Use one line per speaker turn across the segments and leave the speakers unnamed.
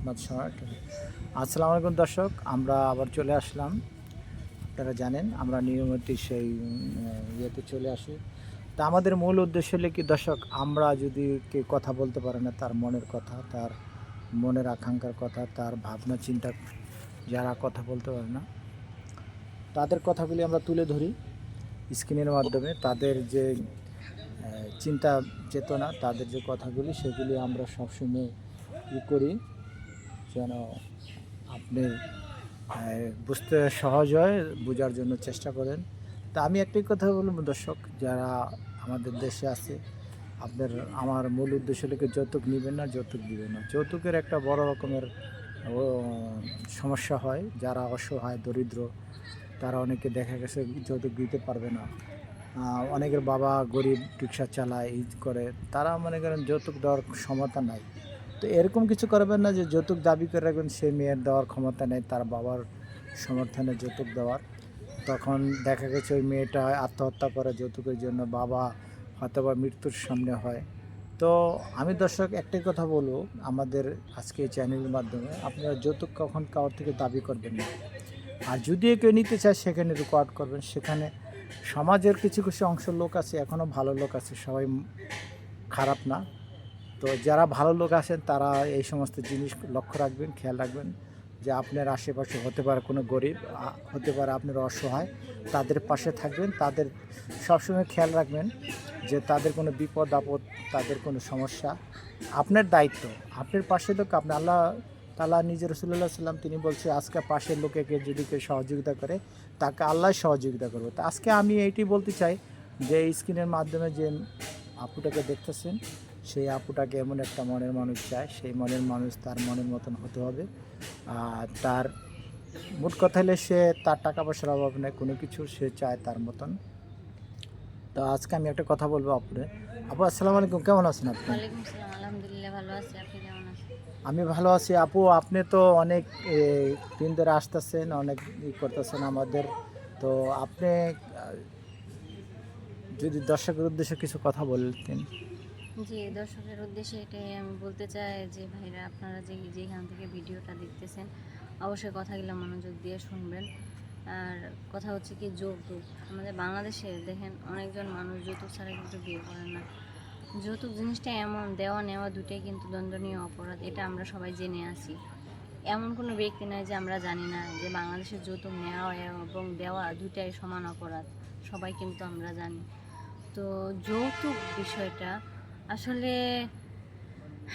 আপনার সময়। আসসালামু আলাইকুম দর্শক, আমরা আবার চলে আসলাম। আপনারা জানেন আমরা নিয়মিত সেই ইয়েতে চলে আসি। তা আমাদের মূল উদ্দেশ্য হলো কি দর্শক, আমরা যদি কেউ কথা বলতে পারে না, তার মনের কথা, তার মনের আকাঙ্ক্ষার কথা, তার ভাবনা চিন্তা, যারা কথা বলতে পারে না তাদের কথাগুলি আমরা তুলে ধরি স্ক্রিনের মাধ্যমে। তাদের যে চিন্তা চেতনা, তাদের যে কথাগুলি, সেগুলি আমরা সবসময় করি যেন আপনি বুঝতে সহজ হয়, বোঝার জন্য চেষ্টা করেন। তা আমি একটাই কথা বলব দর্শক, যারা আমাদের দেশে আছে, আমার মূল উদ্দেশ্য হলো কি, যৌতুক নেবেন না, যৌতুক দিবেন না। যৌতুকের একটা বড় রকমের ও, সমস্যা হয়। যারা অসহায় দরিদ্র, তারা অনেকে দেখা গেছে যৌতুক দিতে পারবে না। অনেকের বাবা গরিব, রিক্সা চালায়, করে, তারা মনে করেন যৌতুক দেওয়ার ক্ষমতা নাই। তো এরকম কিছু করবেন না যে যৌতুক দাবি করে রাখবেন সে মেয়ের দেওয়ার ক্ষমতা নেই, তার বাবার সমর্থনে যৌতুক দেওয়ার। তখন দেখা গেছে ওই মেয়েটা আত্মহত্যা করে যৌতুকের জন্য, বাবা হয়তো বা মৃত্যুর সামনে হয়। তো আমি দর্শক একটাই কথা বলবো আমাদের আজকে এই চ্যানেলের মাধ্যমে, আপনারা যৌতুক কখন কারোর থেকে দাবি করবেন না। আর যদিও কেউ নিতে চায় সেখানে রেকর্ড করবেন। সেখানে সমাজের কিছু কিছু অংশ লোক আছে, এখনও ভালো লোক আছে, সবাই খারাপ না। তো যারা ভালো লোক আছেন তারা এই সমস্ত জিনিস লক্ষ্য রাখবেন, খেয়াল রাখবেন যে আপনার আশেপাশে হতে পারে কোনো গরিব, হতে পারে আপনার অসহায়, তাদের পাশে থাকবেন। তাদের সবসময় খেয়াল রাখবেন যে তাদের কোনো বিপদ আপদ, তাদের কোনো সমস্যা, আপনার দায়িত্ব। আপনার পাশে লোক, আপনি আল্লাহ তাআলা নিজে রাসূলুল্লাহ সাল্লাম তিনি বলছে, আজকে পাশের লোকেকে যদি কেউ সহযোগিতা করে, তাকে আল্লাহ সহযোগিতা করবে। তো আজকে আমি এইটি বলতে চাই যে এই স্ক্রিনের মাধ্যমে যে আপুটাকে দেখতেছেন, সেই আপুটাকে এমন একটা মনের মানুষ চায়, সেই মনের মানুষ তার মনের মতন হতে হবে। আর তার মোট কথা হলে সে, তার টাকা পয়সার অভাব নেই, কোনো কিছু সে চায় তার মতন। তো আজকে আমি একটা কথা বলবো আপুরে। আপু আসসালামু আলাইকুম, কেমন আছেন আপনি?
ওয়ালাইকুম সালাম। আলহামদুলিল্লাহ ভালো আছি। আপনি কেমন আছেন?
আমি ভালো আছি আপু। আপনি তো অনেক দিন ধরে আসতেছেন, অনেক করতেছেন আমাদের। তো আপনি যদি দর্শকের উদ্দেশ্যে কিছু কথা বলতেন।
জি, দর্শকের উদ্দেশ্যে এটাই আমি বলতে চাই যে ভাইরা, আপনারা যেখান থেকে ভিডিওটা দেখতেছেন, অবশ্যই কথাগুলো মনোযোগ দিয়ে শুনবেন। আর কথা হচ্ছে কি, যৌতুক আমাদের বাংলাদেশে দেখেন অনেকজন মানুষ যৌতুক ছাড়া কিন্তু বিয়ে করেন না। যৌতুক জিনিসটা এমন, দেওয়া নেওয়া দুটাই কিন্তু দণ্ডনীয় অপরাধ, এটা আমরা সবাই জেনে আছি। এমন কোনো ব্যক্তি নাই যে আমরা জানি না যে বাংলাদেশের যৌতুক নেওয়া এবং দেওয়া দুটাই সমান অপরাধ, সবাই কিন্তু আমরা জানি। তো যৌতুক বিষয়টা আসলে,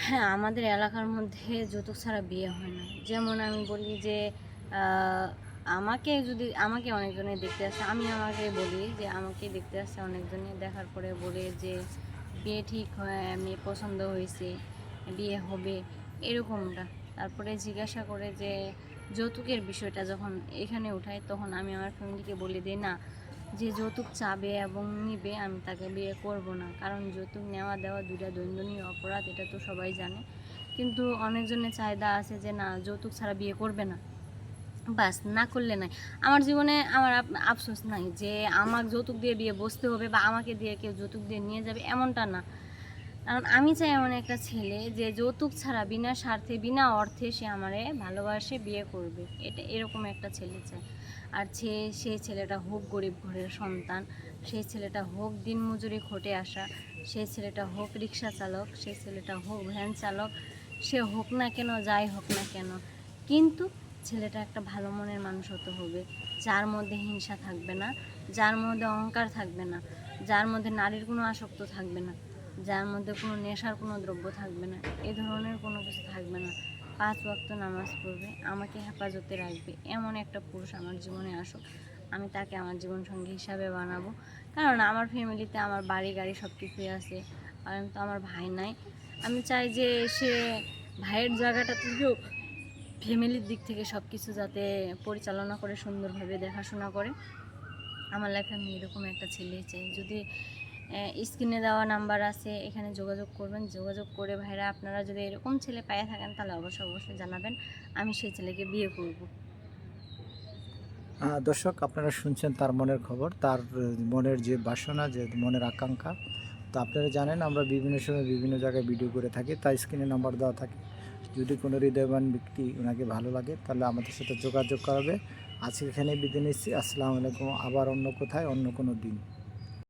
হ্যাঁ, আমাদের এলাকার মধ্যে যৌতুক ছাড়া বিয়ে হয় না। যেমন আমি বলি যে আমাকে অনেকজনে দেখতে আসে, আমি আমাকে বলি যে আমাকে দেখতে আসে অনেকজনে, দেখার পরে বলে যে বিয়ে ঠিক হয়, মেয়ে পছন্দ হয়েছে, বিয়ে হবে, এরকমটা। তারপরে জিজ্ঞাসা করে যে যৌতুকের বিষয়টা যখন এখানে উঠায়, তখন আমি আমার ফ্যামিলিকে বলে দিই না, যে যৌতুক চাবে এবং নিবে আমি তাকে বিয়ে করব না। কারণ যৌতুক নেওয়া দেওয়া দুইটা দণ্ডনীয় অপরাধ, এটা তো সবাই জানে। কিন্তু অনেকজনের চাহিদা আছে যে না, যৌতুক ছাড়া বিয়ে করবে না, বাস না করলে নাই। আমার জীবনে আমার আফসোস নাই যে আমাকে যৌতুক দিয়ে বিয়ে বসতে হবে বা আমাকে দিয়ে কেউ যৌতুক দিয়ে নিয়ে যাবে, এমনটা না। কারণ আমি চাই এমন একটা ছেলে যে যৌতুক ছাড়া, বিনা স্বার্থে, বিনা অর্থে সে আমারে ভালোবাসে, বিয়ে করবে, এটা এরকম একটা ছেলে চাই। আর সেই ছেলেটা হোক গরিব ঘরের সন্তান, সেই ছেলেটা হোক দিনমজুরি খটে আসা, সেই ছেলেটা হোক রিক্সা চালক, সেই ছেলেটা হোক ভ্যান চালক, সে হোক না কেন, যাই হোক না কেন, কিন্তু ছেলেটা একটা ভালো মনের মানুষ হতে হবে, যার মধ্যে হিংসা থাকবে না, যার মধ্যে অহংকার থাকবে না, যার মধ্যে নারীর কোনো আসক্ত থাকবে না, যার মধ্যে কোনো নেশার কোনো দ্রব্য থাকবে না, এ ধরনের কোনো কিছু থাকবে না। 5 ওয়াক্ত নামাজ পড়বে, আমাকে হেফাজতে রাখবে, এমন একটা পুরুষ আমার জীবনে আসুক। আমি তাকে আমার জীবনসঙ্গী হিসাবে বানাবো। কারণ আমার ফ্যামিলিতে আমার বাড়ি গাড়ি সব কিছুই আছে, কারণ তো আমার ভাই নাই। আমি চাই যে সে ভাইয়ের জায়গাটা থেকেও ফ্যামিলির দিক থেকে সব কিছু যাতে পরিচালনা করে, সুন্দরভাবে দেখাশোনা করে। আমার লাইফে আমি এরকম একটা ছেলেই চাই। যদি স্ক্রিনে দেওয়া নাম্বার আছে, এখানে যোগাযোগ করবেন। যোগাযোগ করে ভাইরা, আপনারা যদি এরকম ছেলে পেয়ে থাকেন তাহলে অবশ্যই জানাবেন, আমি সেই ছেলেকে বিয়ে করব।
দর্শক আপনারা শুনছেন তার মনের খবর, তার মনের যে বাসনা, যে মনের আকাঙ্ক্ষা। তো আপনারা জানেন আমরা বিভিন্ন সময় বিভিন্ন জায়গায় ভিডিও করে থাকি, তাই স্ক্রিনে নাম্বার দেওয়া থাকে। যদি কোনো হৃদয়বান ব্যক্তি ওনাকে ভালো লাগে তাহলে আমাদের সাথে যোগাযোগ করাবে। আজকে এখানে বিদায় নিচ্ছি। আসসালামু আলাইকুম। আবার অন্য কোথায় অন্য কোনো দিন।